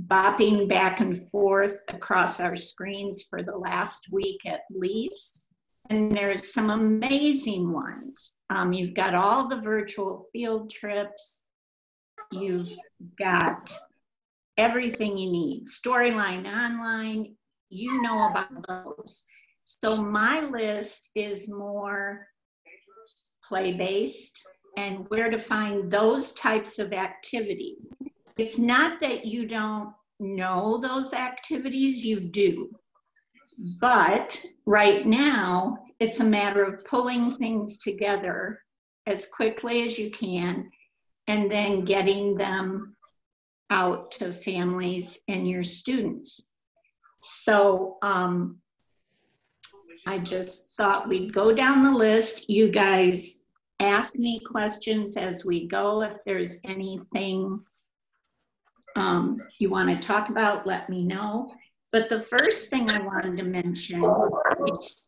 bopping back and forth across our screens for the last week at least. And there's some amazing ones. You've got all the virtual field trips. You've got everything you need. Storyline Online, you know about those. So my list is more play-based and where to find those types of activities. It's not that you don't know those activities, you do. But right now, it's a matter of pulling things together as quickly as you can and then getting them out to families and your students. So I just thought we'd go down the list. You guys ask me questions as we go. If there's anything you want to talk about, let me know. But the first thing I wanted to mention is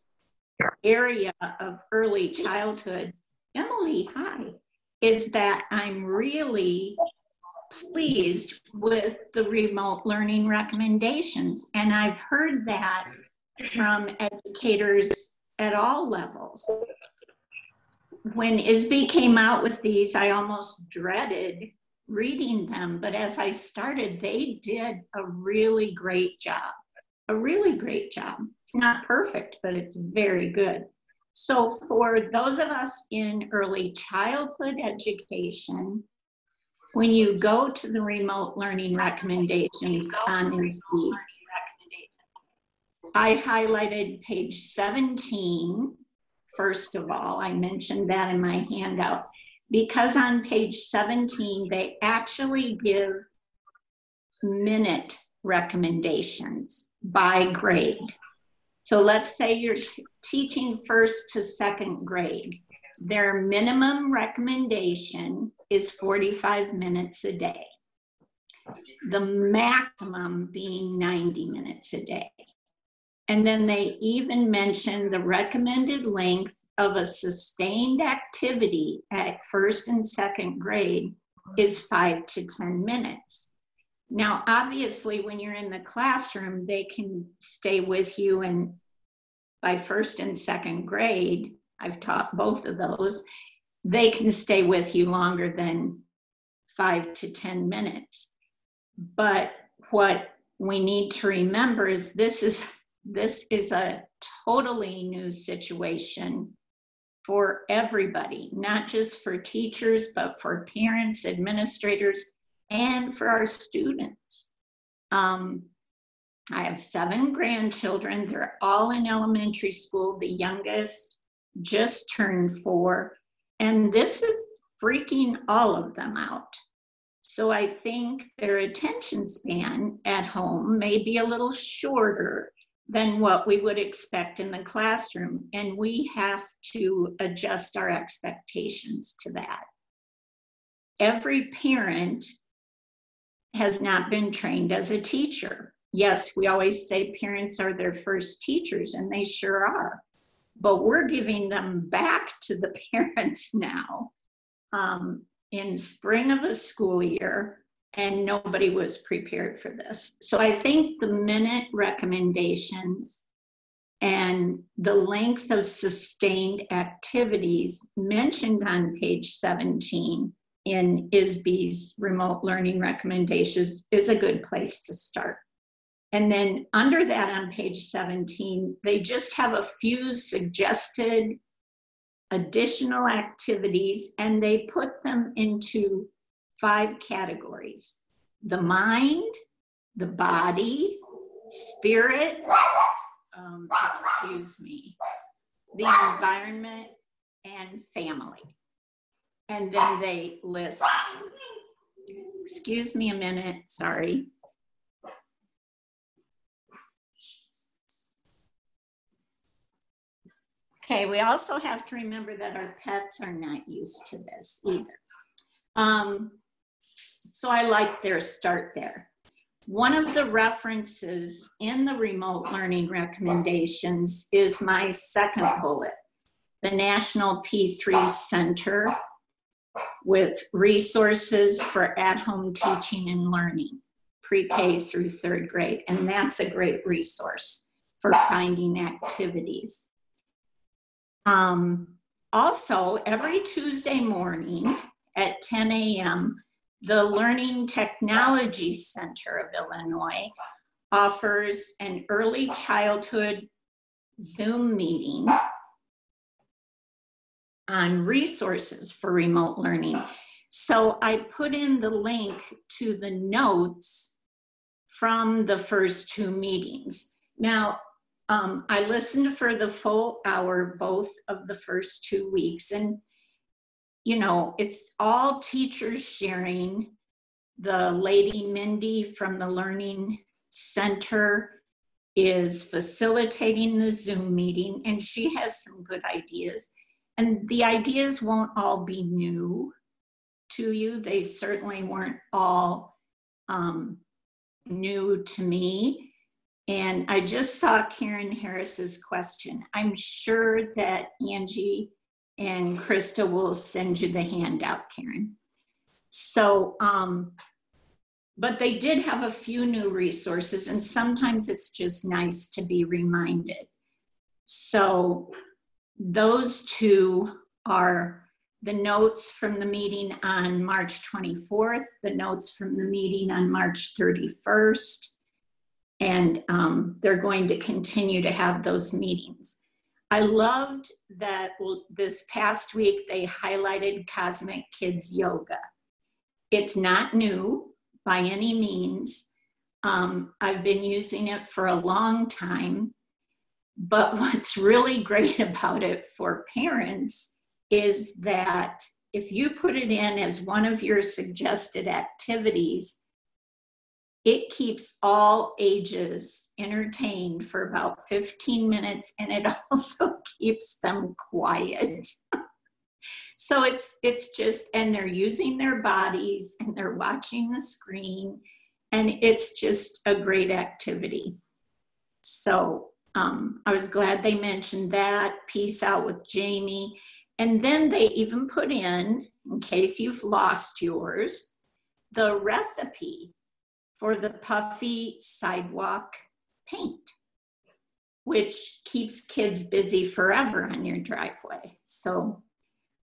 area of early childhood. Emily, hi, is that I'm really pleased with the remote learning recommendations. And I've heard that from educators at all levels. When ISB came out with these, I almost dreaded reading them, but as I started, they did a really great job, a really great job. It's not perfect, but it's very good. So for those of us in early childhood education, when you go to the remote learning recommendations on ISB, I highlighted page 17, first of all. I mentioned that in my handout, because on page 17, they actually give minute recommendations by grade. So let's say you're teaching first to second grade. Their minimum recommendation is 45 minutes a day. The maximum being 90 minutes a day. And then they even mention the recommended length of a sustained activity at first and second grade is 5 to 10 minutes. Now, obviously, when you're in the classroom, they can stay with you, and by first and second grade, I've taught both of those, they can stay with you longer than 5 to 10 minutes. But what we need to remember is this is a totally new situation for everybody, not just for teachers, but for parents, administrators, and for our students. I have 7 grandchildren. They're all in elementary school. The youngest just turned 4, and this is freaking all of them out. So I think their attention span at home may be a little shorter than what we would expect in the classroom, and we have to adjust our expectations to that. Every parent has not been trained as a teacher. Yes, we always say parents are their first teachers, and they sure are, but we're giving them back to the parents now in spring of a school year, and nobody was prepared for this. So I think the minute recommendations and the length of sustained activities mentioned on page 17 in ISB's remote learning recommendations is a good place to start. And then under that on page 17, they just have a few suggested additional activities, and they put them into 5 categories: the mind, the body, spirit, the environment, and family. And then they list, excuse me a minute, sorry. Okay, we also have to remember that our pets are not used to this either. So I like their start there. One of the references in the remote learning recommendations is my second bullet, the National P3 Center with resources for at-home teaching and learning. pre-K through third grade, and that's a great resource for finding activities. Also, every Tuesday morning at 10 a.m., the Learning Technology Center of Illinois offers an early childhood Zoom meeting on resources for remote learning. So I put in the link to the notes from the first two meetings. Now, I listened for the full hour, both of the first 2 weeks. And, you know, it's all teachers sharing. The lady Mindy from the Learning Center is facilitating the Zoom meeting, and she has some good ideas. And the ideas won't all be new to you. They certainly weren't all new to me. And I just saw Karen Harris's question. I'm sure that Angie and Krista will send you the handout, Karen. So, but they did have a few new resources, and sometimes it's just nice to be reminded. So those two are the notes from the meeting on March 24th, the notes from the meeting on March 31st, and they're going to continue to have those meetings. I loved that this past week they highlighted Cosmic Kids Yoga. It's not new by any means. I've been using it for a long time, but what's really great about it for parents is that if you put it in as one of your suggested activities, it keeps all ages entertained for about 15 minutes, and it also keeps them quiet. So it's just, and they're using their bodies and they're watching the screen, and it's just a great activity. So I was glad they mentioned that. Peace Out with Jamie. And then they even put in case you've lost yours, the recipe for the puffy sidewalk paint, which keeps kids busy forever on your driveway. So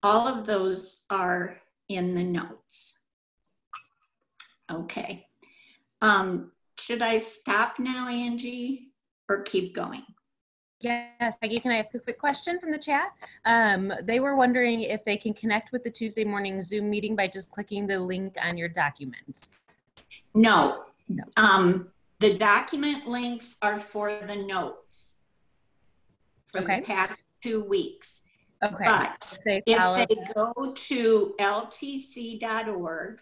all of those are in the notes. Okay. Should I stop now, Angie, or keep going? Yes, Peggy, can I ask a quick question from the chat? They were wondering if they can connect with the Tuesday morning Zoom meeting by just clicking the link on your documents. No. The document links are for the notes for the past 2 weeks. Okay. But if they go to ltc.org,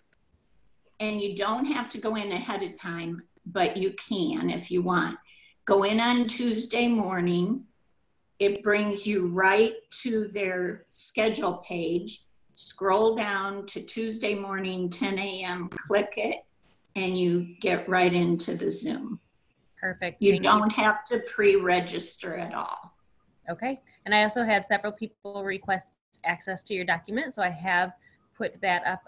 and you don't have to go in ahead of time, but you can if you want. Go in on Tuesday morning. It brings you right to their schedule page. Scroll down to Tuesday morning, 10 a.m., click it, and you get right into the Zoom. Perfect. You don't have to pre-register at all. Okay. And I also had several people request access to your document, so I have put that up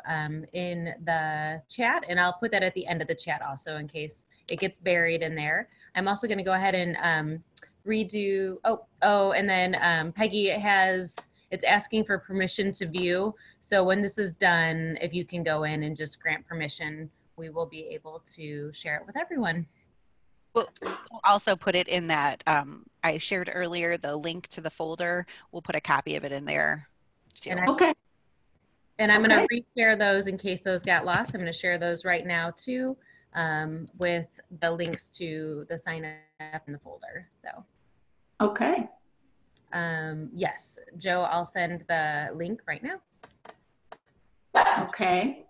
in the chat, and I'll put that at the end of the chat also in case it gets buried in there. I'm also going to go ahead and redo, and then Peggy it's asking for permission to view. So when this is done, if you can go in and just grant permission, we will be able to share it with everyone. We'll also put it in that I shared earlier, the link to the folder. We'll put a copy of it in there too. Okay. And I'm going to re-share those in case those got lost. I'm going to share those right now too, with the links to the sign up in the folder. So. Okay. Yes, Joe, I'll send the link right now. Okay.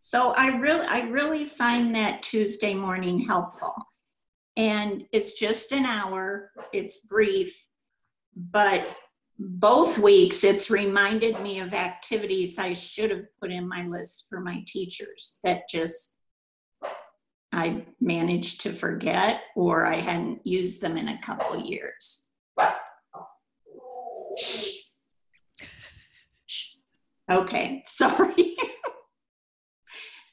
So I really find that Tuesday morning helpful, and it's just an hour. It's brief, but both weeks, it's reminded me of activities I should have put in my list for my teachers that just I managed to forget, or I hadn't used them in a couple of years. Okay, sorry.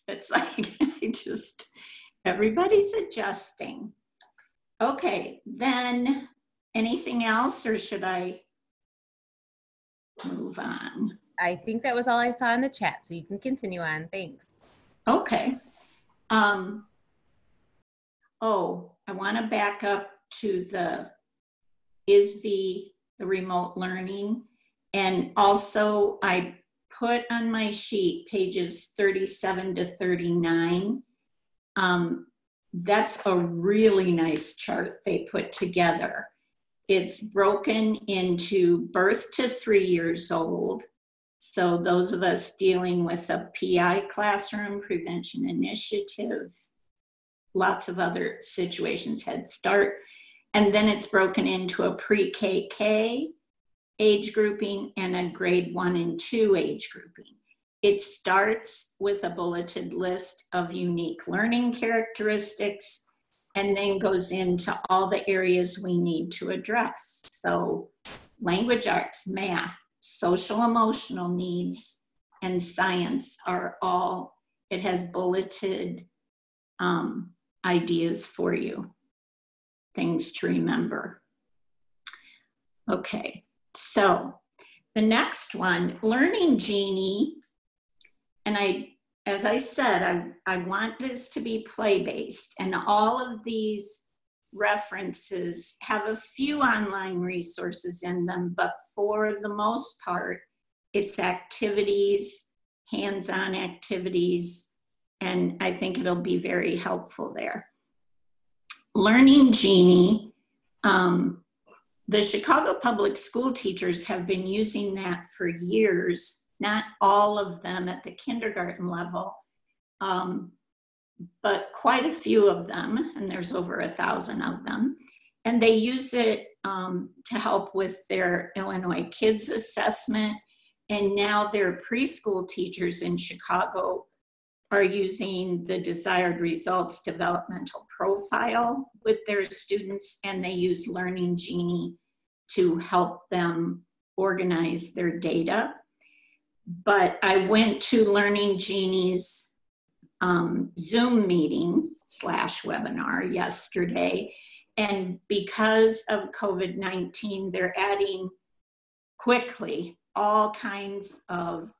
It's like, everybody's adjusting. Okay, then anything else, or should I move on? I think that was all I saw in the chat, so you can continue on. Thanks. Okay. Oh, I want to back up to the ISB, the remote learning. And also I put on my sheet pages 37 to 39. That's a really nice chart they put together. It's broken into birth to 3 years old. So those of us dealing with a PI classroom, prevention initiative, lots of other situations, Head Start. And then it's broken into a pre-KK age grouping and a grade 1 and 2 age grouping. It starts with a bulleted list of unique learning characteristics and then goes into all the areas we need to address. So language arts, math, social emotional needs, and science are all, it has bulleted ideas for you, things to remember. Okay, so the next one, Learning Genie, and as I said, I want this to be play-based, and all of these references have a few online resources in them, but for the most part, it's activities, hands-on activities, and I think it'll be very helpful there. Learning Genie, the Chicago Public School teachers have been using that for years, not all of them at the kindergarten level, but quite a few of them, and there's over 1,000 of them. And they use it to help with their Illinois Kids assessment. And now their preschool teachers in Chicago are using the Desired Results developmental profile with their students, and they use Learning Genie to help them organize their data. But I went to Learning Genie's Zoom meeting / webinar yesterday, and because of COVID-19, they're adding quickly all kinds of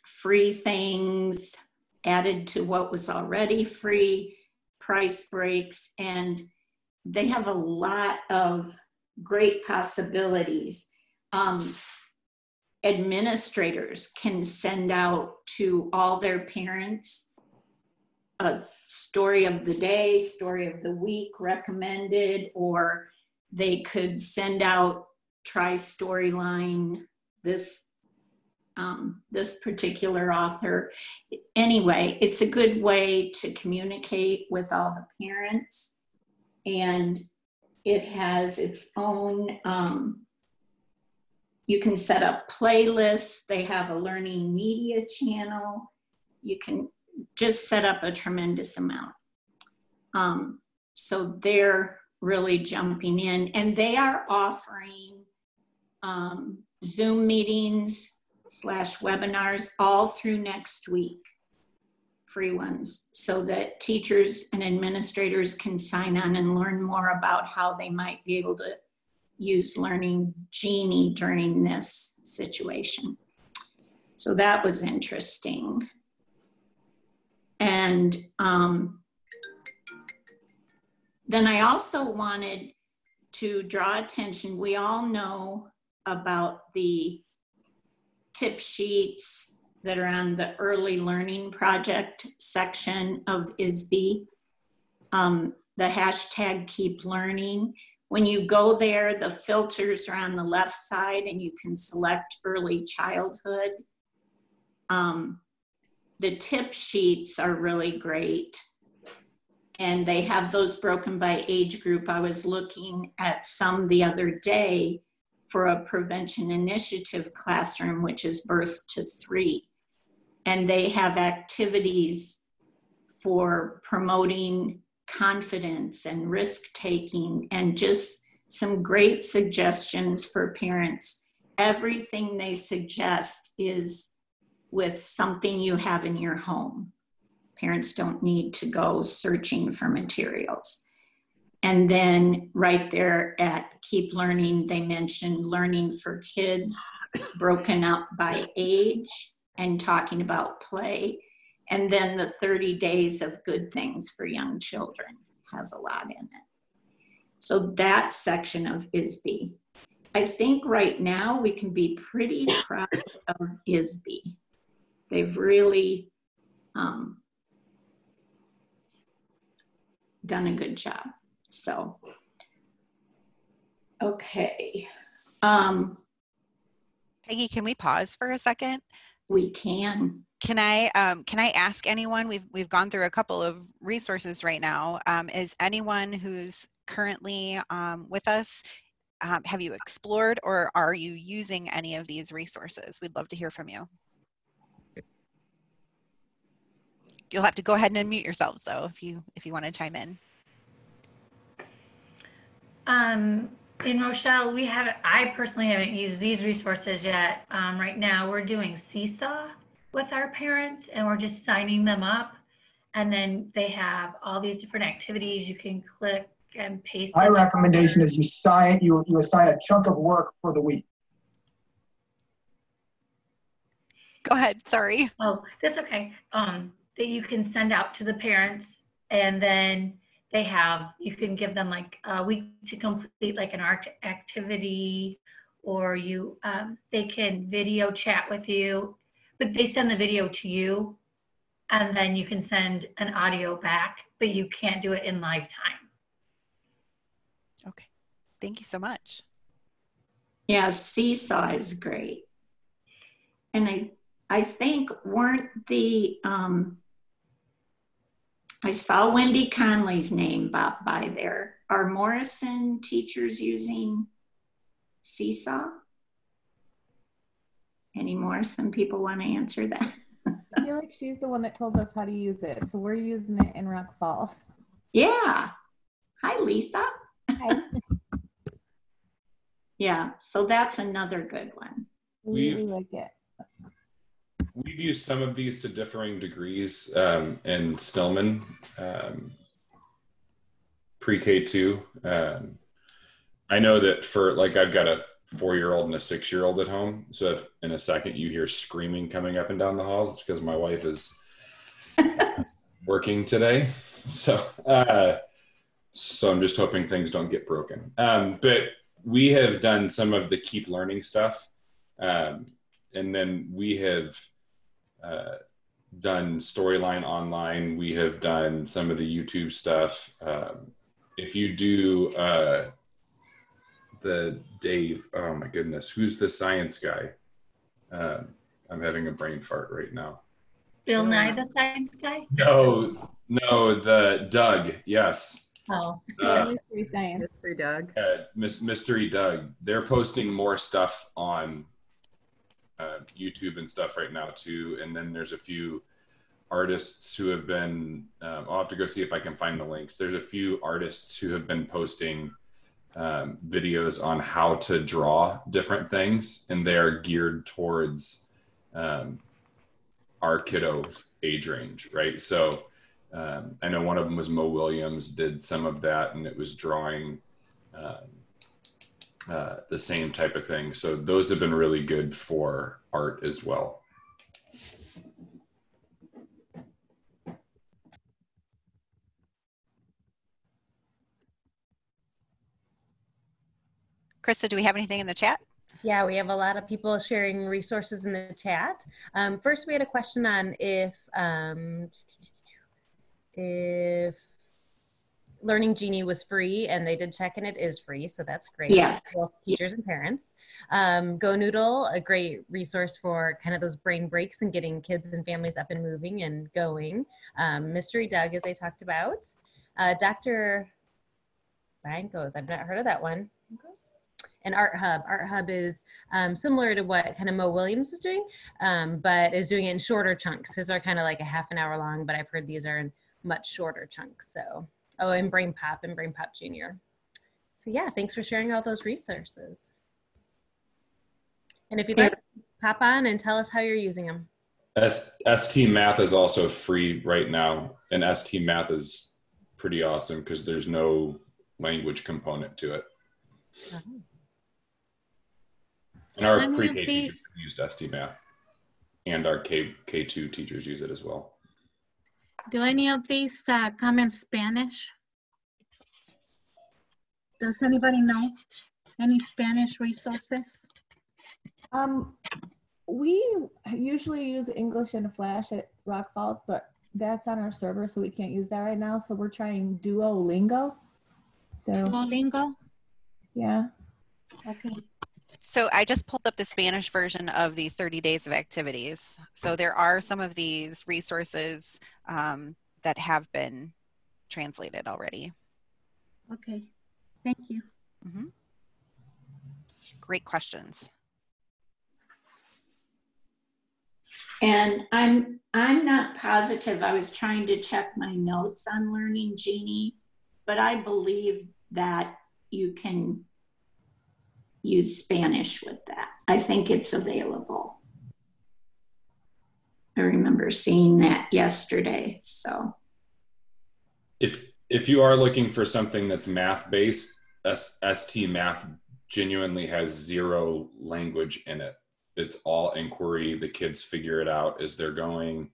free things added to what was already free, price breaks, and they have a lot of great possibilities. Administrators can send out to all their parents a story of the day, story of the week recommended, or they could send out, try Storyline, this particular author. Anyway, it's a good way to communicate with all the parents, and it has its own, you can set up playlists. They have a learning media channel. You can just set up a tremendous amount. So they're really jumping in, and they are offering Zoom meetings / webinars all through next week, free ones, so that teachers and administrators can sign on and learn more about how they might be able to use Learning Genie during this situation. So that was interesting. And then I also wanted to draw attention, we all know about the tip sheets that are on the early learning project section of ISB, the hashtag Keep Learning. When you go there, the filters are on the left side and you can select early childhood. The tip sheets are really great, and they have those broken by age group. I was looking at some the other day for a prevention initiative classroom, which is birth to 3. And they have activities for promoting confidence and risk-taking, and just some great suggestions for parents. Everything they suggest is with something you have in your home. Parents don't need to go searching for materials. And then right there at Keep Learning, they mentioned learning for kids broken up by age and talking about play. And then the 30 days of good things for young children has a lot in it. So that section of ISB. I think right now we can be pretty proud of ISB. They've really done a good job. So, okay. Peggy, can we pause for a second? We can. Can I ask anyone? We've gone through a couple of resources right now. Is anyone who's currently with us? Have you explored or are you using any of these resources? We'd love to hear from you. You'll have to go ahead and unmute yourselves though if you want to chime in. In Rochelle, I personally haven't used these resources yet. Right now we're doing Seesaw with our parents and we're just signing them up. And then they have all these different activities you can click and paste. My recommendation is you assign a chunk of work for the week. Go ahead, sorry. Oh, that's okay. That you can send out to the parents, and then you can give them like a week to complete like an art activity, or they can video chat with you, but they send the video to you and then you can send an audio back, but you can't do it in live time. Okay, thank you so much. Yeah, Seesaw is great. And I think weren't the, I saw Wendy Conley's name by there. Are Morrison teachers using Seesaw? Any Morrison people want to answer that? I feel like she's the one that told us how to use it. So we're using it in Rock Falls. Yeah. Hi, Lisa. Hi. Yeah, so that's another good one. We really like it. We've used some of these to differing degrees in Stillman, pre-K2. I know that for, like, I've got a 4-year-old and a 6-year-old at home. So if in a second you hear screaming coming up and down the halls, it's because my wife is working today. So I'm just hoping things don't get broken. But we have done some of the Keep Learning stuff. And then we have done Storyline Online. We have done some of the YouTube stuff. If you do the Dave, oh my goodness, who's the science guy? I'm having a brain fart right now. Bill Nye the Science Guy? No, the Doug, yes. Oh. Mystery Science. Mystery Doug. Mystery Doug. They're posting more stuff on YouTube and stuff right now too. And then there's a few artists who have been, I'll have to go see if I can find the links. There's a few artists who have been posting videos on how to draw different things, and they're geared towards our kiddo's age range, right? So I know one of them was Mo Williams, did some of that, and it was drawing the same type of thing. So those have been really good for art as well. Krista, do we have anything in the chat? Yeah, we have a lot of people sharing resources in the chat. First, we had a question on if Learning Genie was free, and they did check, and it is free, so that's great. Yes. For both teachers and parents. Go Noodle, a great resource for kind of those brain breaks and getting kids and families up and moving and going. Mystery Doug, as I talked about. Dr. Bankos, I've not heard of that one. And Art Hub. Art Hub is similar to what kind of Mo Williams is doing, but is doing it in shorter chunks. His are kind of like a half an hour long, but I've heard these are in much shorter chunks. So, oh, and Brain Pop Junior. So yeah, thanks for sharing all those resources. And if you'd like, pop on and tell us how you're using them. ST Math is also free right now, and ST Math is pretty awesome because there's no language component to it. And our Any pre-K of teachers these- used ST Math, and our K2 teachers use it as well. Do any of these come in Spanish? Does anybody know any Spanish resources? We usually use English and Flash at Rock Falls, but that's on our server, so we can't use that right now. So we're trying Duolingo. So Duolingo? yeah. Okay. So I just pulled up the Spanish version of the 30 Days of Activities. So there are some of these resources that have been translated already. Okay. Thank you. Mm-hmm. Great questions. And I'm not positive. I was trying to check my notes on Learning Genie, but I believe that you can use Spanish with that. I think it's available. I remember seeing that yesterday. So If you are looking for something that's math based, ST Math genuinely has zero language in it. It's all inquiry. The kids figure it out as they're going.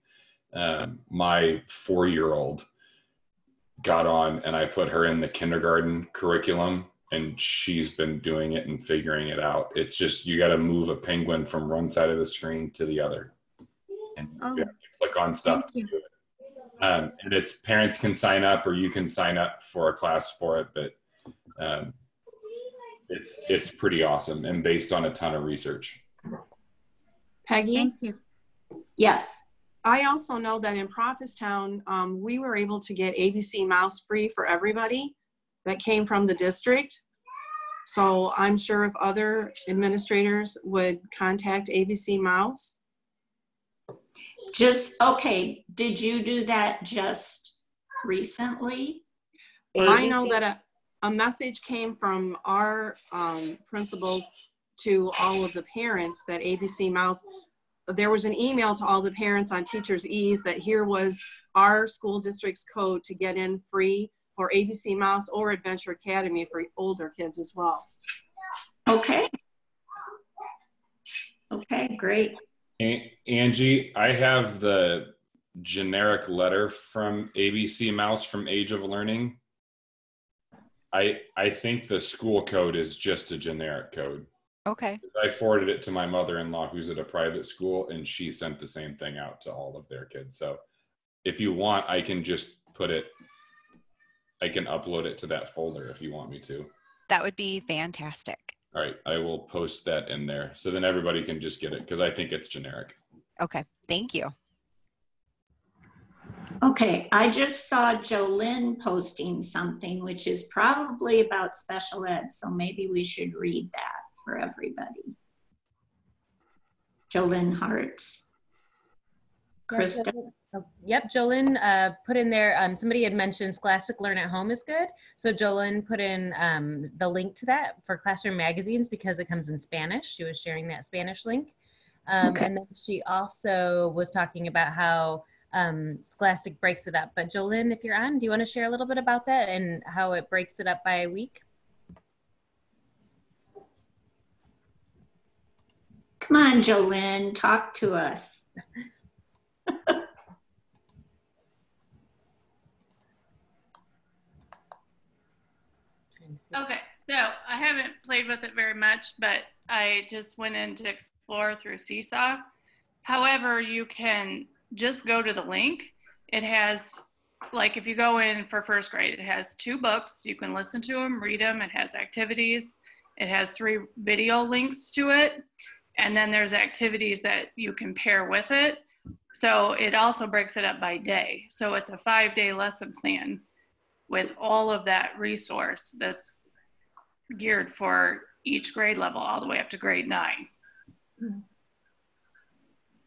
My 4-year-old got on, and I put her in the kindergarten curriculum, and she's been doing it and figuring it out. It's just, you got to move a penguin from one side of the screen to the other, and you have to click on stuff to do it. And it's, parents can sign up, or you can sign up for a class for it, but it's pretty awesome and based on a ton of research. Peggy? Thank you. yes. I also know that in Prophetstown, we were able to get ABC Mouse free for everybody that came from the district. So I'm sure if other administrators would contact ABC Mouse. Okay, did you do that just recently? I know that a message came from our principal to all of the parents that ABC Mouse, there was an email to all the parents on Teachers Ease that here was our school district's code to get in free for ABC Mouse or Adventure Academy for older kids as well. Okay. Okay, great. Angie, I have the generic letter from ABC Mouse from Age of Learning. I think the school code is just a generic code. Okay. I forwarded it to my mother-in-law who's at a private school, and she sent the same thing out to all of their kids. So if you want, I can just I can upload it to that folder if you want me to. That would be fantastic. All right, I will post that in there so then everybody can just get it, because I think it's generic. Okay, thank you. Okay, I just saw Jolynn posting something, which is probably about special ed, so maybe we should read that for everybody. Jolynn Hartz. Krista? Yep, Jolynn put in there, somebody had mentioned Scholastic Learn at Home is good. So Jolynn put in the link to that for Classroom Magazines because it comes in Spanish. She was sharing that Spanish link. Okay. And then she also was talking about how Scholastic breaks it up. But Jolynn, if you're on, do you want to share a little bit about that and how it breaks it up by week? Come on, Jolynn, talk to us. Okay, so I haven't played with it very much, but I just went in to explore through Seesaw. However, you can just go to the link. It has, like if you go in for first grade, it has 2 books. You can listen to them, read them. It has activities. It has 3 video links to it. And then there's activities that you can pair with it. So it also breaks it up by day. So it's a 5-day lesson plan with all of that resource that's geared for each grade level all the way up to grade 9. Mm-hmm.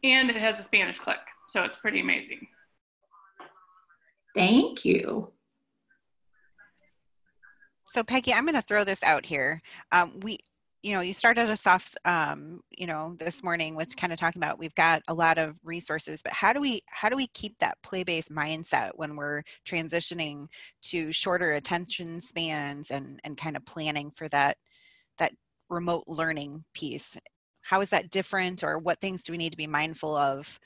And it has a Spanish click, so it's pretty amazing. Thank you. So Peggy, I'm going to throw this out here. you started us off, this morning with kind of talking about we've got a lot of resources, but how do we keep that play-based mindset when we're transitioning to shorter attention spans and kind of planning for that remote learning piece? How is that different, or what things do we need to be mindful of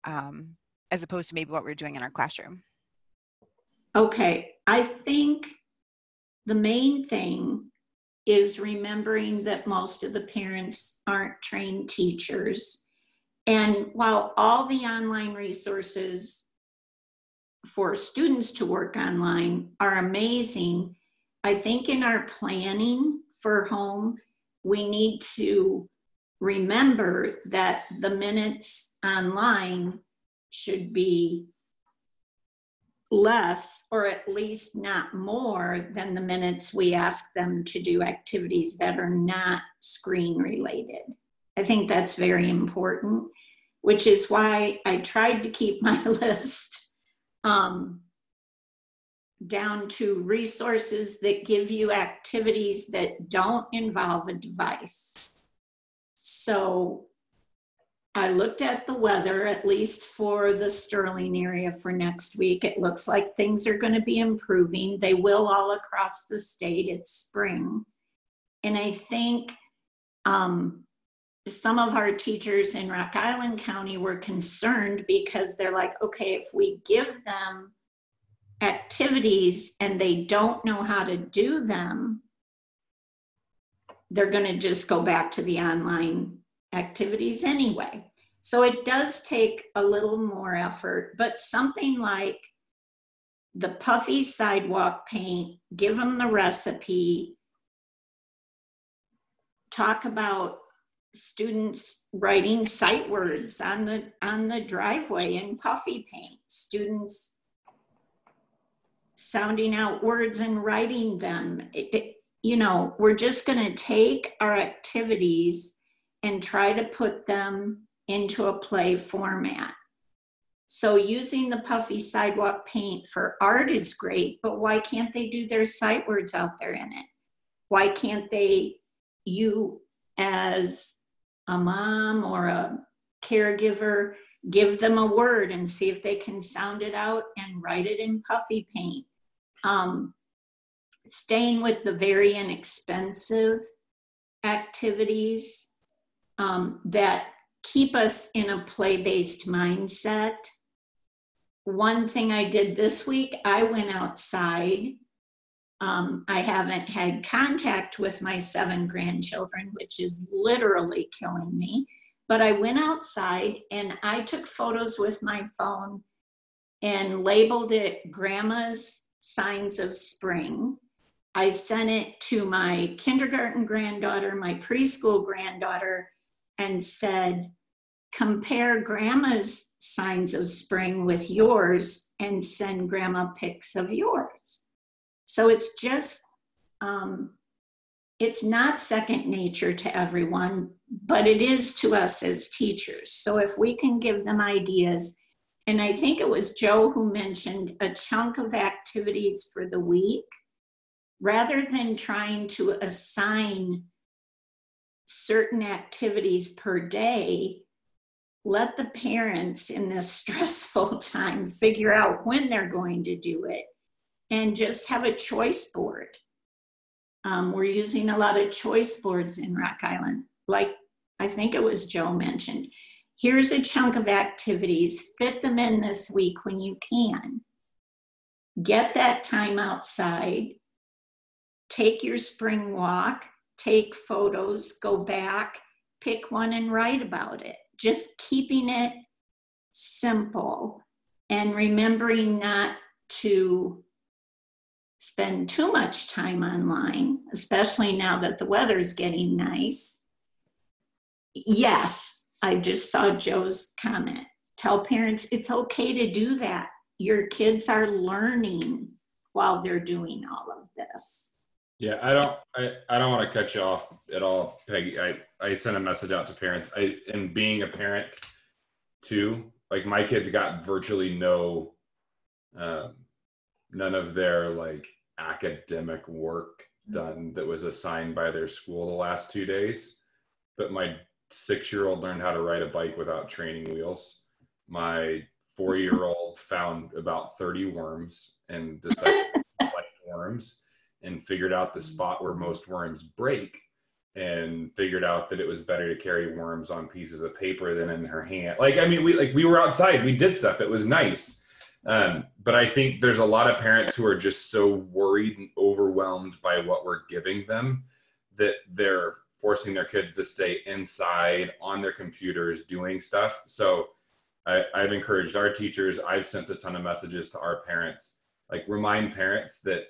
as opposed to maybe what we're doing in our classroom? Okay, I think the main thing is remembering that most of the parents aren't trained teachers. And while all the online resources for students to work online are amazing, I think in our planning for home, we need to remember that the minutes online should be less, or at least not more, than the minutes we ask them to do activities that are not screen related. I think that's very important, which is why I tried to keep my list down to resources that give you activities that don't involve a device. So I looked at the weather, at least for the Sterling area for next week. It looks like things are going to be improving. They will all across the state. It's spring. And I think some of our teachers in Rock Island County were concerned because they're like, okay, if we give them activities and they don't know how to do them, they're going to just go back to the online activities anyway. So it does take a little more effort, but something like the puffy sidewalk paint, give them the recipe, talk about students writing sight words on the driveway in puffy paint, students sounding out words and writing them. We're just going to take our activities and try to put them into a play format. So using the puffy sidewalk paint for art is great, but why can't they do their sight words out there in it? Why can't you as a mom or a caregiver, give them a word and see if they can sound it out and write it in puffy paint? Staying with the very inexpensive activities that keep us in a play-based mindset. One thing I did this week, I went outside. I haven't had contact with my 7 grandchildren, which is literally killing me. But I went outside and I took photos with my phone and labeled it Grandma's Signs of Spring. I sent it to my kindergarten granddaughter, my preschool granddaughter, and said, compare Grandma's signs of spring with yours and send Grandma pics of yours. So it's just, it's not second nature to everyone, but it is to us as teachers. So if we can give them ideas, and I think it was Joe who mentioned a chunk of activities for the week, rather than trying to assign certain activities per day, let the parents in this stressful time figure out when they're going to do it and just have a choice board. We're using a lot of choice boards in Rock Island. Like I think it was Joe mentioned, here's a chunk of activities, fit them in this week when you can. Get that time outside, take your spring walk, take photos, go back, pick one and write about it. Just keeping it simple and remembering not to spend too much time online, especially now that the weather's getting nice. Yes, I just saw Joe's comment. Tell parents it's okay to do that. Your kids are learning while they're doing all of this. Yeah, I don't want to cut you off at all, Peggy. I sent a message out to parents. And being a parent too, like my kids got virtually none of their like academic work done that was assigned by their school the last 2 days. But my 6-year-old learned how to ride a bike without training wheels. My 4-year-old found about 30 worms and decided to like worms and figured out the spot where most worms break, and figured out that it was better to carry worms on pieces of paper than in her hand. Like, I mean, we were outside, we did stuff. It was nice. But I think there's a lot of parents who are just so worried and overwhelmed by what we're giving them that they're forcing their kids to stay inside on their computers doing stuff. So I've encouraged our teachers, I've sent a ton of messages to our parents, like remind parents that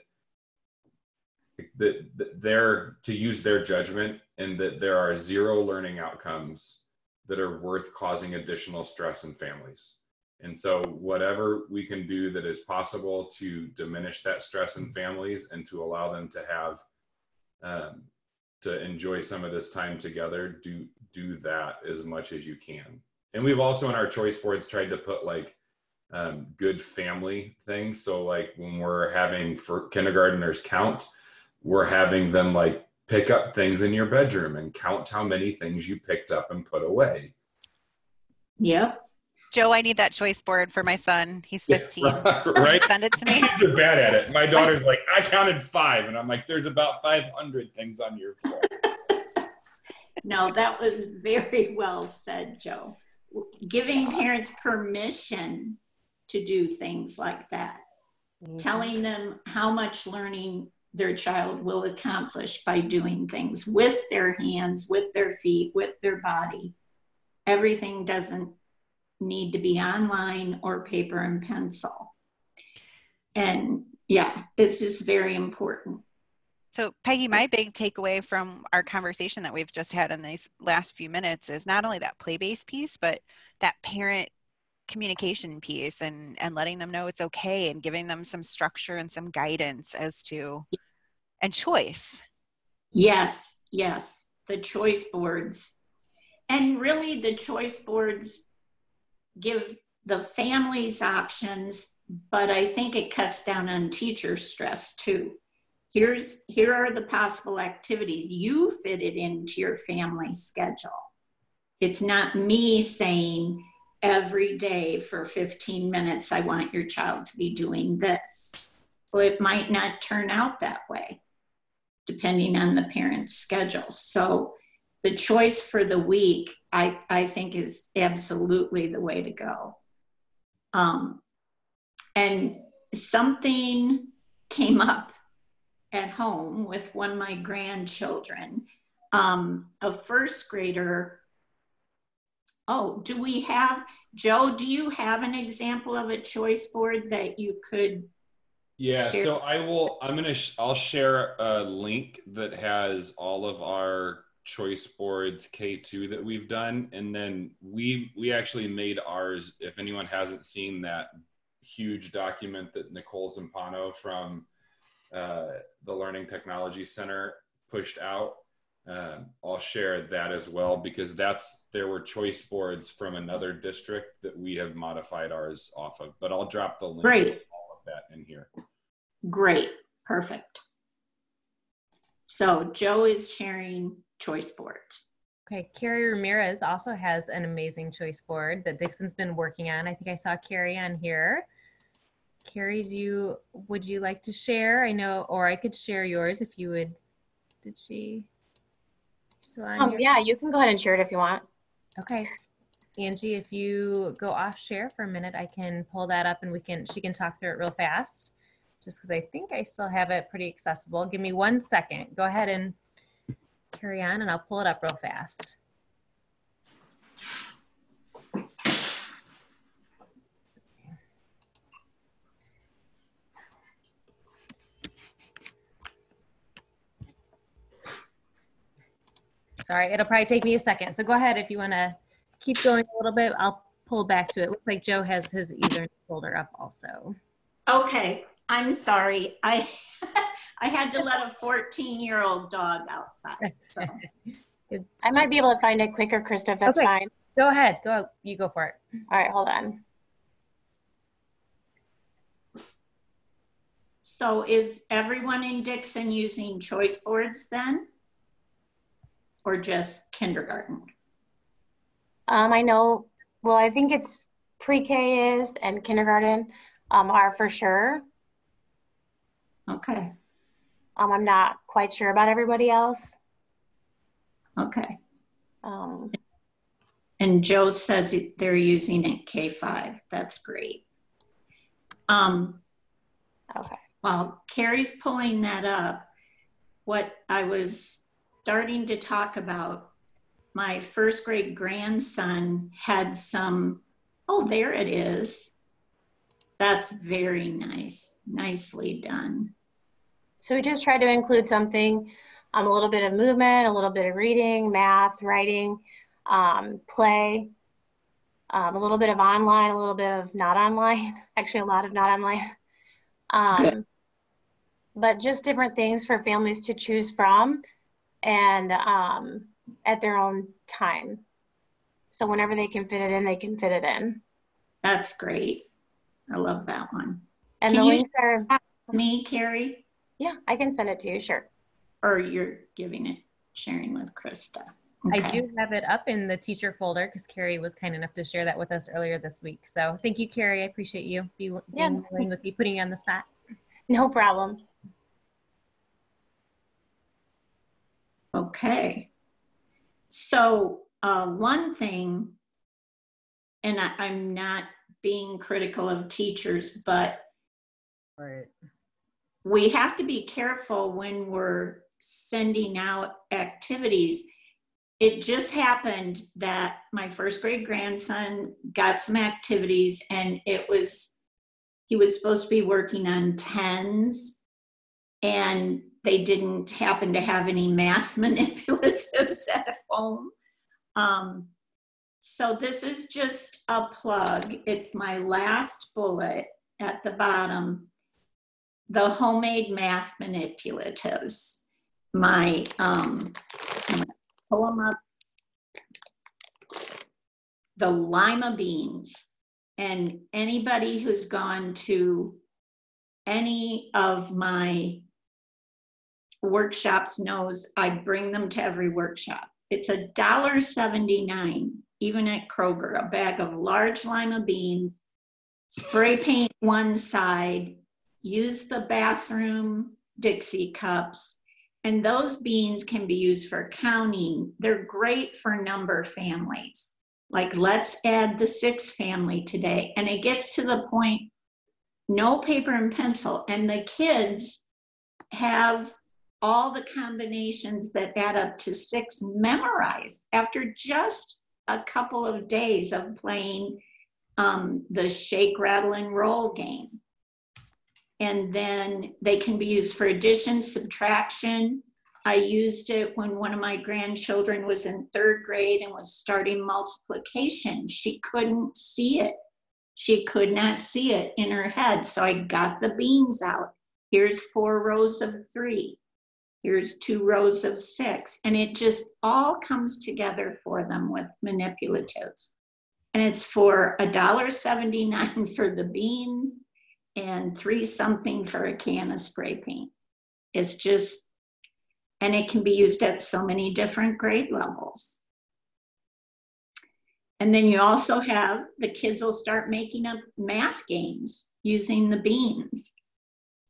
they're to use their judgment, and that there are 0 learning outcomes that are worth causing additional stress in families. And so whatever we can do that is possible to diminish that stress in families and to allow them to have to enjoy some of this time together, do that as much as you can. And we've also in our choice boards tried to put like good family things. So like when we're having for kindergartners count, we're having them like pick up things in your bedroom and count how many things you picked up and put away. Yep. Joe, I need that choice board for my son. He's 15. Right? Send it to me. Kids are bad at it. My daughter's like, I counted 5. And I'm like, there's about 500 things on your floor. No, that was very well said, Joe. Giving parents permission to do things like that. Telling them how much learning their child will accomplish by doing things with their hands, with their feet, with their body. Everything doesn't need to be online or paper and pencil. And yeah, it's just very important. So Peggy, my big takeaway from our conversation that we've just had in these last few minutes is not only that play-based piece, but that parent communication piece and letting them know it's okay and giving them some structure and some guidance as to, and choice. Yes, the choice boards. And really the choice boards give the families options, but I think it cuts down on teacher stress too. Here are the possible activities. You fit it into your family schedule. It's not me saying every day for 15 minutes, I want your child to be doing this. So it might not turn out that way, depending on the parent's schedule. So the choice for the week, I think is absolutely the way to go. And something came up at home with one of my grandchildren, a first grader. Oh, do we have, Joe, do you have an example of a choice board that you could share? So I'll share a link that has all of our choice boards K2 that we've done. And then we actually made ours, if anyone hasn't seen that huge document that Nicole Zampano from the Learning Technology Center pushed out. I'll share that as well, because there were choice boards from another district that we have modified ours off of, but I'll drop the link to all of that in here. Great, perfect. So Joe is sharing choice boards. Okay, Carrie Ramirez also has an amazing choice board that Dixon's been working on. I think I saw Carrie on here. Carrie, would you like to share? I know, or I could share yours if you would. Did she still on here? Yeah, you can go ahead and share it if you want. Okay. Angie, if you go off share for a minute, I can pull that up and she can talk through it real fast, just because I think I still have it pretty accessible. Give me 1 second. Go ahead and carry on and I'll pull it up real fast. Sorry, it'll probably take me a second. So go ahead if you want to keep going a little bit. I'll pull back to it. Looks like Joe has his Ethernet folder up also. Okay, I'm sorry. I had to let a 14-year-old dog outside. So. I might be able to find it quicker, Krista, if that's fine. Go ahead. You go for it. All right, hold on. So is everyone in Dixon using choice boards then? Or just kindergarten? I know, well, I think it's pre-K is and kindergarten are for sure. Okay. I'm not quite sure about everybody else. Okay. Um, And Joe says they're using it K5. That's great. okay. While Carrie's pulling that up, what I was starting to talk about, my first grade grandson had some, oh, there it is. That's very nice. Nicely done. So we just tried to include something, a little bit of movement, a little bit of reading, math, writing, play, a little bit of online, a little bit of not online, actually a lot of not online. But just different things for families to choose from and at their own time. So whenever they can fit it in, they can fit it in. That's great. I love that one. And Can the you links are me, Carrie? Yeah, I can send it to you, sure. Or you're giving it, sharing with Krista. Okay. I do have it up in the teacher folder because Carrie was kind enough to share that with us earlier this week. So thank you, Carrie. I appreciate you being willing with me putting you on the spot. No problem. Okay. So one thing, and I'm not being critical of teachers, but we have to be careful when we're sending out activities. It just happened that my first grade grandson got some activities and he was supposed to be working on tens and they didn't happen to have any math manipulatives at home. So this is just a plug. It's my last bullet at the bottom. The homemade math manipulatives. My, pull them up. The lima beans. And anybody who's gone to any of my workshops knows I bring them to every workshop. It's $1.79, even at Kroger, a bag of large lima beans, spray paint one side, use the bathroom Dixie cups, and those beans can be used for counting. They're great for number families. Like, let's add the 6 family today. And it gets to the point, no paper and pencil, and the kids have all the combinations that add up to 6 memorized after just a couple of days of playing the shake, rattle, and roll game. And then they can be used for addition, subtraction. I used it when one of my grandchildren was in 3rd grade and was starting multiplication. She couldn't see it. She could not see it in her head. So I got the beans out. Here's 4 rows of 3. Here's 2 rows of 6. And it just all comes together for them with manipulatives. And it's for $1.79 for the beans and $3 something for a can of spray paint. It's just, and it can be used at so many different grade levels. And then you also have, the kids will start making up math games using the beans.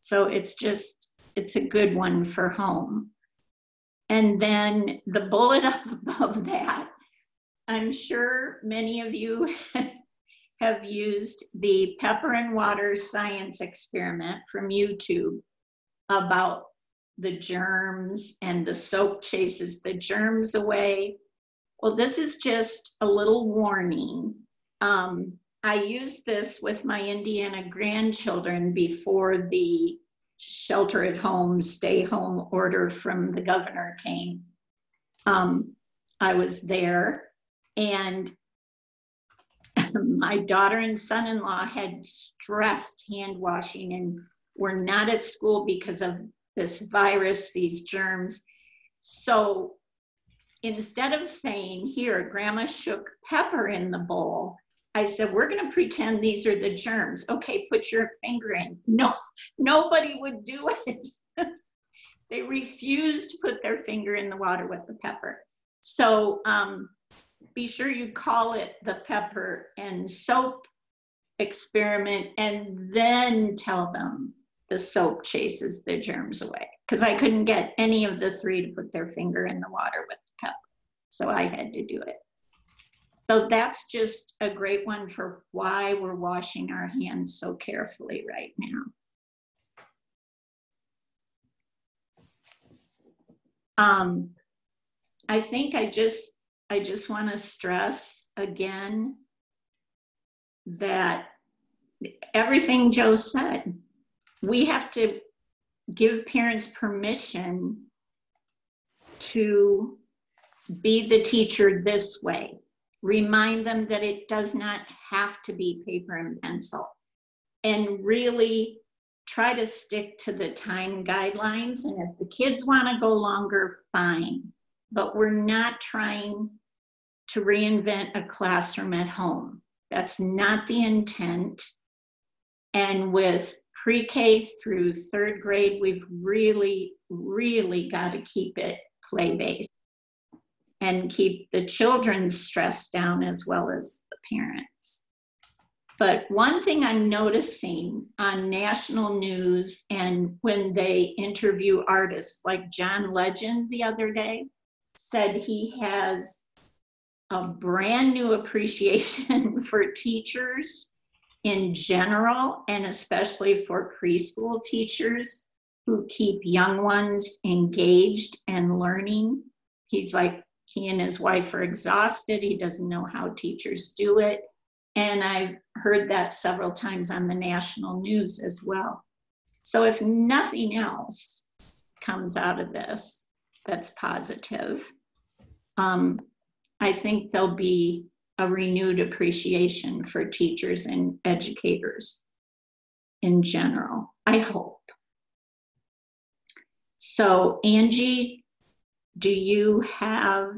So it's just, it's a good one for home. And then the bullet up above that, I'm sure many of you have used the pepper and water science experiment from YouTube about the germs, and the soap chases the germs away. Well, this is just a little warning. I used this with my Indiana grandchildren before the shelter at home, stay home order from the governor came. I was there, and my daughter and son-in-law had stressed hand washing and were not at school because of this virus, these germs. So instead of saying, here, grandma shook pepper in the bowl, I said, we're going to pretend these are the germs. Okay, put your finger in. No, nobody would do it. They refused to put their finger in the water with the pepper. So be sure you call it the pepper and soap experiment, and then tell them the soap chases the germs away. Because I couldn't get any of the 3 to put their finger in the water with the pepper. So I had to do it. So that's just a great one for why we're washing our hands so carefully right now. I think I just want to stress again that everything Joe said, we have to give parents permission to be the teacher this way. Remind them that it does not have to be paper and pencil, and really try to stick to the time guidelines. And if the kids want to go longer, fine. But we're not trying to reinvent a classroom at home. That's not the intent. And with pre-K through 3rd grade, we've really, really got to keep it play-based and keep the children stressed down as well as the parents. But one thing I'm noticing on national news and when they interview artists, like John Legend the other day said he has a brand new appreciation for teachers in general, and especially for preschool teachers who keep young ones engaged and learning. He's like, he and his wife are exhausted. He doesn't know how teachers do it. And I've heard that several times on the national news as well. So if nothing else comes out of this that's positive, I think there'll be a renewed appreciation for teachers and educators in general, I hope. So Angie, do you have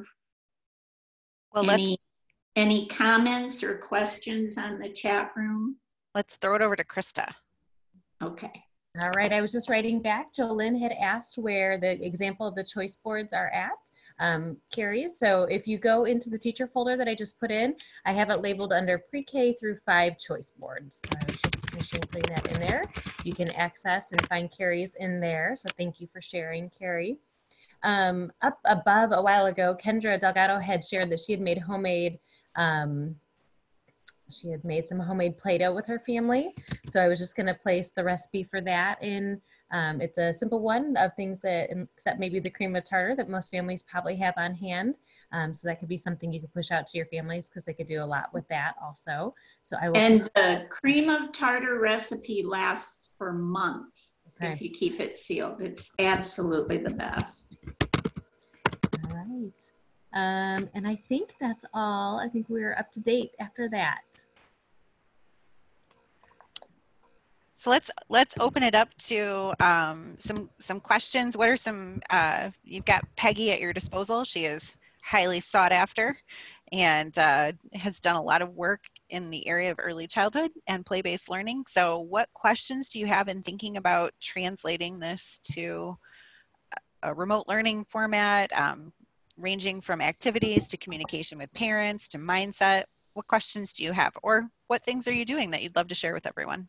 any comments or questions on the chat room? Let's throw it over to Krista. Okay. All right, I was just writing back. Jolynn had asked where the example of the choice boards are at, Carrie. So if you go into the teacher folder that I just put in, I have it labeled under pre-K through 5 choice boards. So I was just finishing putting that in there. You can access and find Carrie's in there. So thank you for sharing, Carrie. Up above a while ago, Kendra Delgado had shared that she had made homemade some homemade Play-Doh with her family. So I was just going to place the recipe for that in. It's a simple one of things that, except maybe the cream of tartar that most families probably have on hand. So that could be something you could push out to your families because they could do a lot with that also. So I will. And the cream of tartar recipe lasts for months if you keep it sealed. It's absolutely the best. All right. And I think that's all. I think we're up to date after that. So let's open it up to some questions. What are some, you've got Peggy at your disposal. She is highly sought after and has done a lot of work in the area of early childhood and play-based learning. So what questions do you have in thinking about translating this to a remote learning format, ranging from activities to communication with parents to mindset? What questions do you have, or what things are you doing that you'd love to share with everyone?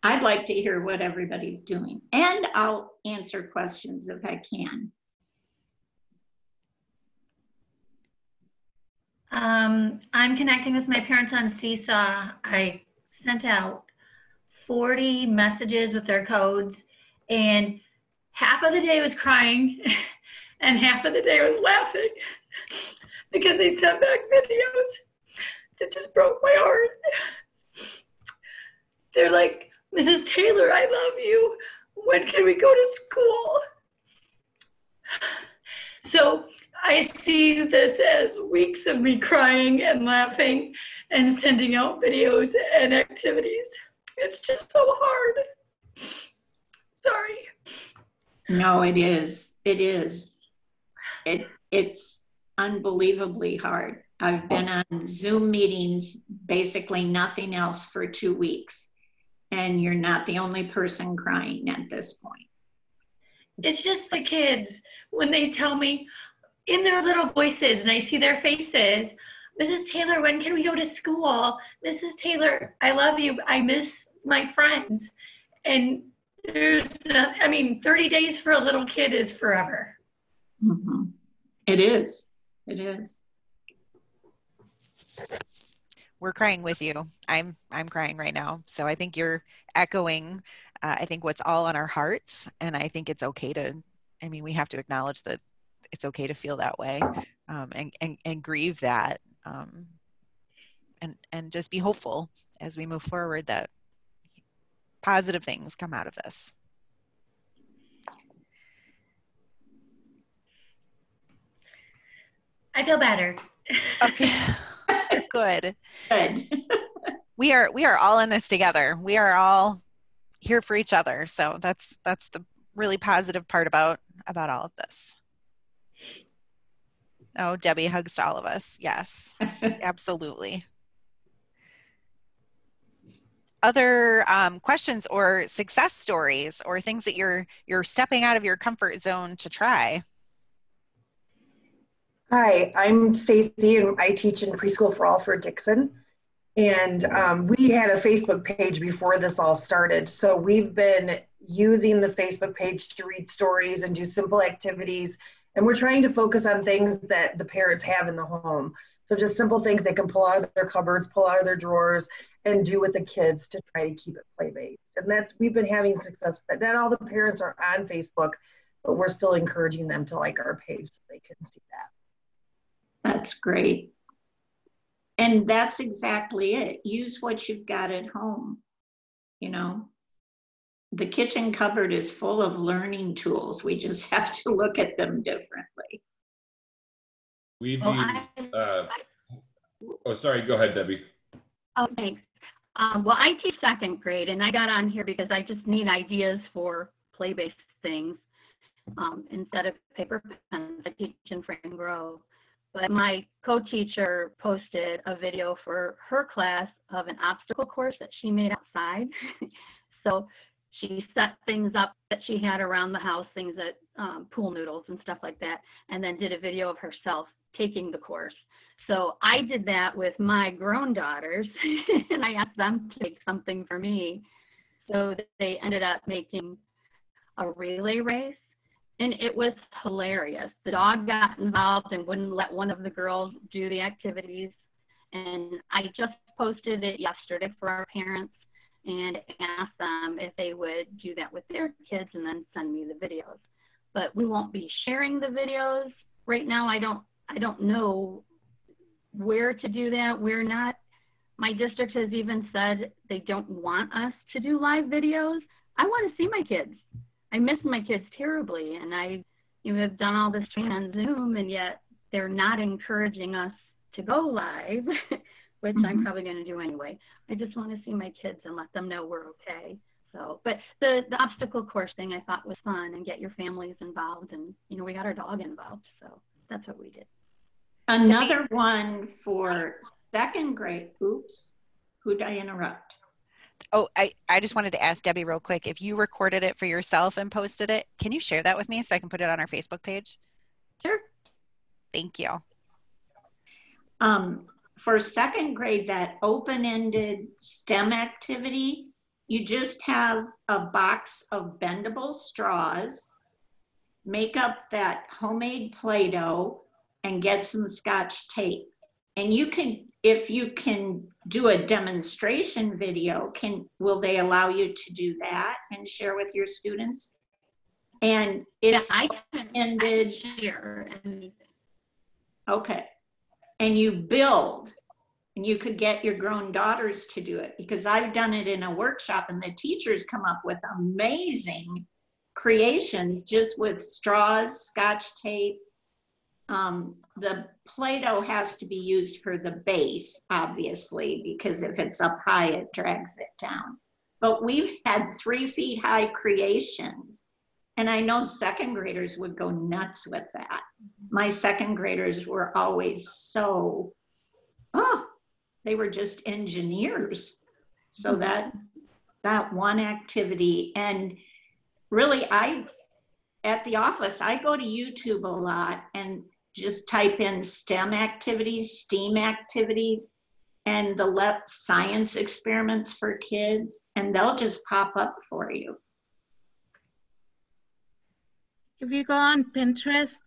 I'd like to hear what everybody's doing, and I'll answer questions if I can. I'm connecting with my parents on Seesaw. I sent out 40 messages with their codes, and half of the day was crying and half of the day was laughing because they sent back videos that just broke my heart. They're like, Mrs. Taylor, I love you. When can we go to school? So I see this as weeks of me crying and laughing and sending out videos and activities. It's just so hard. Sorry. No, it is. It is. It's unbelievably hard. I've been on Zoom meetings, basically nothing else for 2 weeks. And you're not the only person crying at this point. It's just the kids when they tell me in their little voices and I see their faces, Mrs. Taylor, when can we go to school? Mrs. Taylor, I love you. I miss my friends. And there's, 30 days for a little kid is forever. Mm-hmm. It is. It is. We're crying with you. I'm crying right now. So I think you're echoing, I think what's all on our hearts. And I think it's okay to, we have to acknowledge that it's okay to feel that way, and grieve that, and just be hopeful as we move forward that positive things come out of this. I feel better. Okay. Good. Good. We are all in this together. We are all here for each other. So that's the really positive part about all of this. Oh, Debbie, hugs to all of us. Yes, absolutely. Other questions or success stories or things that you're stepping out of your comfort zone to try? Hi, I'm Stacy and I teach in Preschool for All for Dixon. And we had a Facebook page before this all started. So we've been using the Facebook page to read stories and do simple activities. And we're trying to focus on things that the parents have in the home. So just simple things they can pull out of their cupboards, pull out of their drawers, and do with the kids to try to keep it play-based. And we've been having success with that. Not all the parents are on Facebook, but we're still encouraging them to like our page so they can see that. That's great. And that's exactly it. Use what you've got at home. The kitchen cupboard is full of learning tools. We just have to look at them differently. We've used, sorry, go ahead, Debbie. Oh, thanks. Well, I teach second grade, and I got on here because I just need ideas for play-based things instead of paper pens. I teach in Frame Grove. But my co-teacher posted a video for her class of an obstacle course that she made outside. So she set things up that she had around the house, things that pool noodles and stuff like that, and then did a video of herself taking the course. So I did that with my grown daughters, and I asked them to make something for me. So they ended up making a relay race. And it was hilarious. The dog got involved and wouldn't let one of the girls do the activities. And I just posted it yesterday for our parents and asked them if they would do that with their kids and then send me the videos. But we won't be sharing the videos right now. I don't know where to do that. We're not. My district has even said they don't want us to do live videos. I want to see my kids. I miss my kids terribly, and I have done all this training on Zoom, and yet they're not encouraging us to go live, which I'm probably going to do anyway. I just want to see my kids and let them know we're okay. So, but the obstacle course thing I thought was fun, and get your families involved, and we got our dog involved, so that's what we did. Another one for second grade. Oops, who did I interrupt? Oh, I just wanted to ask Debbie real quick, if you recorded it for yourself and posted it, can you share that with me so I can put it on our Facebook page? Sure. Thank you. For second grade, that open-ended STEM activity, you just have a box of bendable straws, make up that homemade Play-Doh, and get some Scotch tape. And you can, if you can do a demonstration video, will they allow you to do that and share with your students? And it's ended here. Okay. And you build, and you could get your grown daughters to do it, because I've done it in a workshop and the teachers come up with amazing creations just with straws, Scotch tape. The Play-Doh has to be used for the base, obviously, because if it's up high, it drags it down. But we've had 3 feet high creations, and I know second graders would go nuts with that. My second graders were always so oh, they were just engineers. So that one activity, and really at the office, I go to YouTube a lot and just type in STEM activities, STEAM activities, and the science experiments for kids, and they'll just pop up for you. If you go on Pinterest,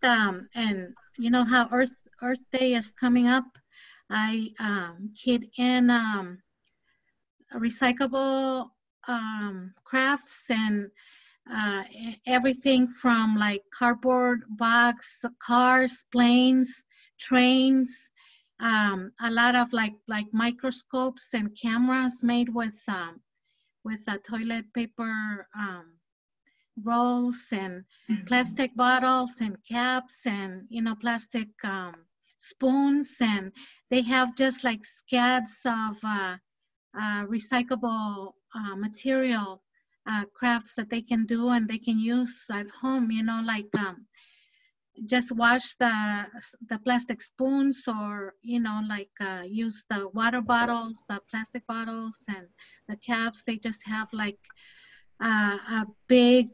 and you know how Earth Day is coming up, I hid in recyclable crafts and everything from like cardboard box, cars, planes, trains, a lot of like microscopes and cameras made with toilet paper rolls and plastic bottles and caps and, you know, plastic spoons, and they have just like scads of recyclable material crafts that they can do and they can use at home, you know, like just wash the plastic spoons, or, you know, like use the water bottles, the plastic bottles and the caps. They just have like a big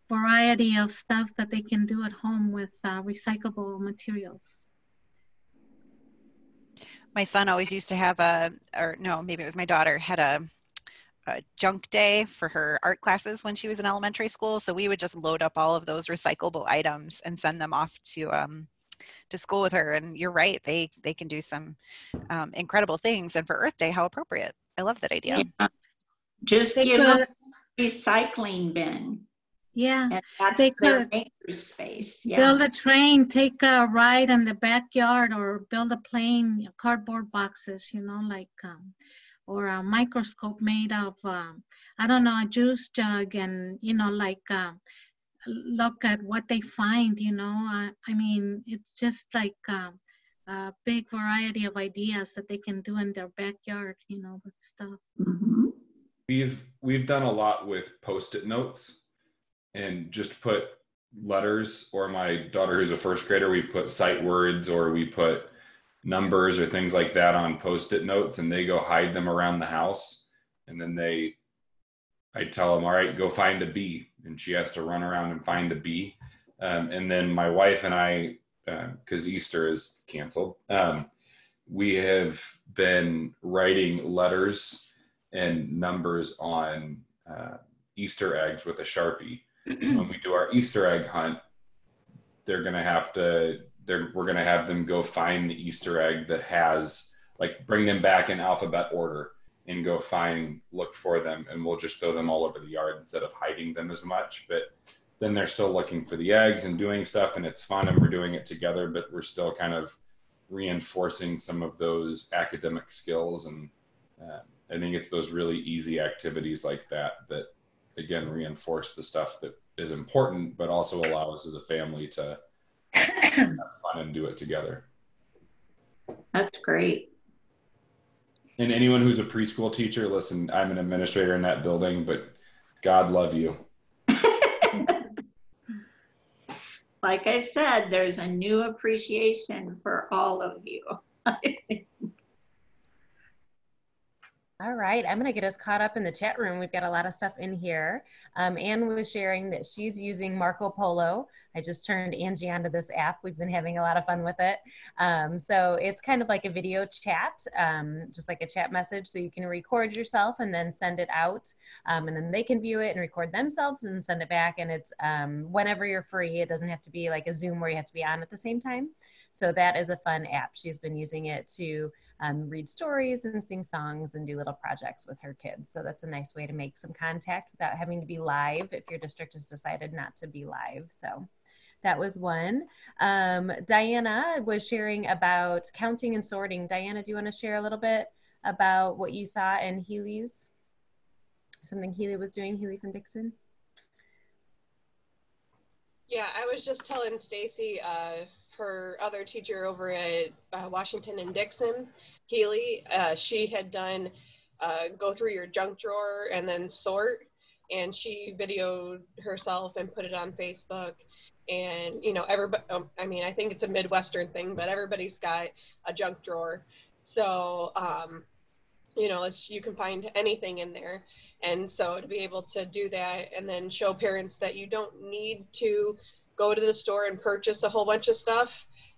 variety of stuff that they can do at home with recyclable materials. My son always used to have maybe it was my daughter, had a junk day for her art classes when she was in elementary school. So we would just load up all of those recyclable items and send them off to school with her. And you're right, they can do some incredible things. And for Earth Day, how appropriate. I love that idea. Yeah. Just give them a recycling bin. Yeah, and that's their maker space. Yeah. Build a train, take a ride in the backyard, or build a plane, cardboard boxes, you know, like, or a microscope made of, I don't know, a juice jug, and, you know, like, look at what they find, you know. I mean, it's just like a big variety of ideas that they can do in their backyard, you know, with stuff. Mm-hmm. We've done a lot with Post-it notes and just put letters, or my daughter who's a first grader, we've put sight words or we put numbers or things like that on Post-it notes, and they go hide them around the house. And then I tell them, all right, go find a bee. And she has to run around and find a bee. And then my wife and I, because Easter is canceled, we have been writing letters and numbers on Easter eggs with a Sharpie. When we do our Easter egg hunt, we're going to have them go find the Easter egg that has, like, bring them back in alphabet order and go look for them, and we'll just throw them all over the yard instead of hiding them as much. But then they're still looking for the eggs and doing stuff, and it's fun, and we're doing it together, but we're still kind of reinforcing some of those academic skills. And I think it's those really easy activities like that again reinforce the stuff that is important, but also allow us as a family to have fun and do it together. That's great. And anyone who's a preschool teacher, listen, I'm an administrator in that building, but God love you. Like I said, there's a new appreciation for all of you. All right, I'm going to get us caught up in the chat room. We've got a lot of stuff in here. Anne was sharing that she's using Marco Polo. I just turned Angie onto this app. We've been having a lot of fun with it. So it's kind of like a video chat, just like a chat message. So you can record yourself and then send it out. And then they can view it and record themselves and send it back. And it's whenever you're free. It doesn't have to be like a Zoom where you have to be on at the same time. So that is a fun app. She's been using it to read stories and sing songs and do little projects with her kids. So that's a nice way to make some contact without having to be live if your district has decided not to be live. So that was one. Diana was sharing about counting and sorting. Diana, do you want to share a little bit about what you saw in Healy's? Something Healy was doing, Healy from Dixon? Yeah, I was just telling Stacy, her other teacher over at Washington and Dixon, Healy, she had done go through your junk drawer and then sort, and she videoed herself and put it on Facebook. And, you know, everybody, I mean, I think it's a Midwestern thing, but everybody's got a junk drawer. So, you know, you can find anything in there. And so to be able to do that and then show parents that you don't need to go to the store and purchase a whole bunch of stuff,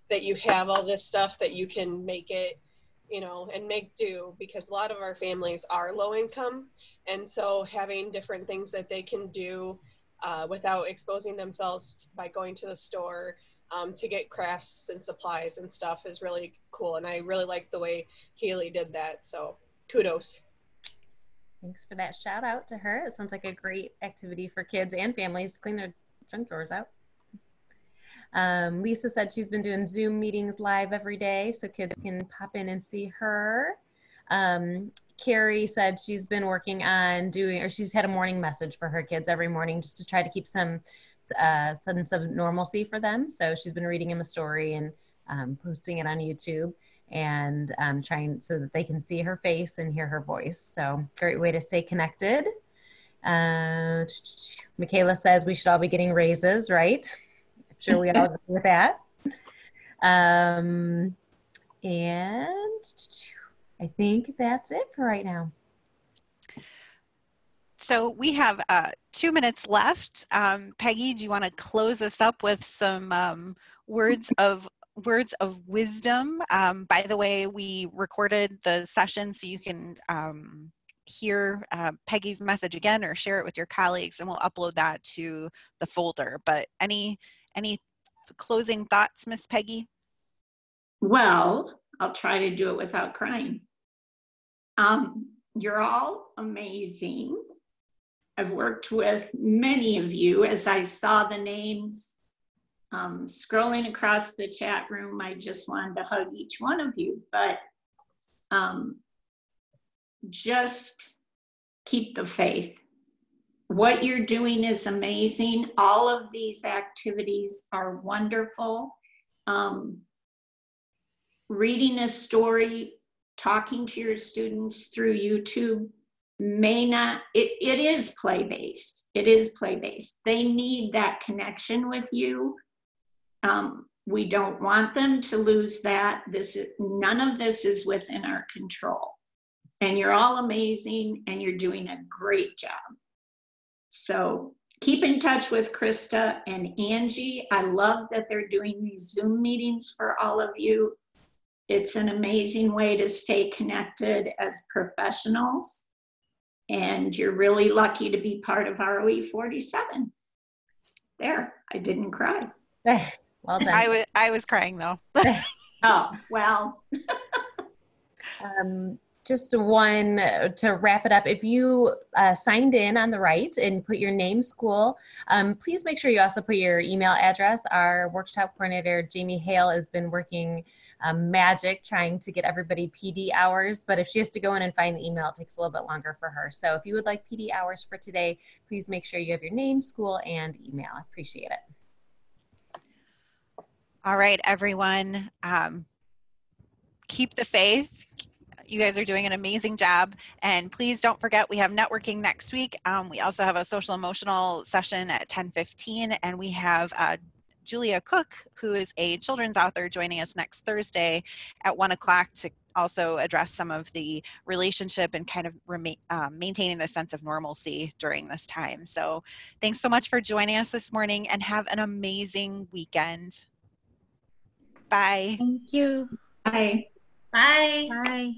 that you have all this stuff that you can make it, you know, and make do, because a lot of our families are low income. And so having different things that they can do without exposing themselves by going to the store to get crafts and supplies and stuff is really cool. And I really like the way Keely did that. So kudos. Thanks for that shout out to her. It sounds like a great activity for kids and families to clean their junk drawers out. Lisa said she's been doing Zoom meetings live every day so kids can pop in and see her. Carrie said she's been working on doing, or she's had a morning message for her kids every morning just to try to keep some sense of normalcy for them. So she's been reading them a story and posting it on YouTube, and trying so that they can see her face and hear her voice. So great way to stay connected. Michaela says we should all be getting raises, right? I'm sure we all agree with that. And I think that's it for right now. So we have 2 minutes left. Peggy, do you want to close us up with some words of wisdom? By the way, we recorded the session so you can hear Peggy's message again or share it with your colleagues, and we'll upload that to the folder. But any closing thoughts, Miss Peggy? Well, I'll try to do it without crying. You're all amazing. I've worked with many of you. As I saw the names scrolling across the chat room, I just wanted to hug each one of you. But just keep the faith. What you're doing is amazing. All of these activities are wonderful. Reading a story, talking to your students through YouTube may not, it is play-based. It is play-based. They need that connection with you. We don't want them to lose that. None of this is within our control. And you're all amazing and you're doing a great job. So keep in touch with Krista and Angie. I love that they're doing these Zoom meetings for all of you. It's an amazing way to stay connected as professionals. And you're really lucky to be part of ROE 47. There, I didn't cry. Well done. I was crying though. Oh, well. Just one to wrap it up. If you signed in on the right and put your name, school, please make sure you also put your email address. Our workshop coordinator, Jamie Hale, has been working magic trying to get everybody PD hours, but if she has to go in and find the email, it takes a little bit longer for her. So if you would like PD hours for today, please make sure you have your name, school, and email. I appreciate it. All right, everyone, keep the faith. You guys are doing an amazing job. And please don't forget, we have networking next week. We also have a social emotional session at 10:15, and we have Julia Cook, who is a children's author, joining us next Thursday at 1 o'clock to also address some of the relationship and kind of maintaining the sense of normalcy during this time. So thanks so much for joining us this morning, and have an amazing weekend. Bye. Thank you. Bye. Bye. Bye.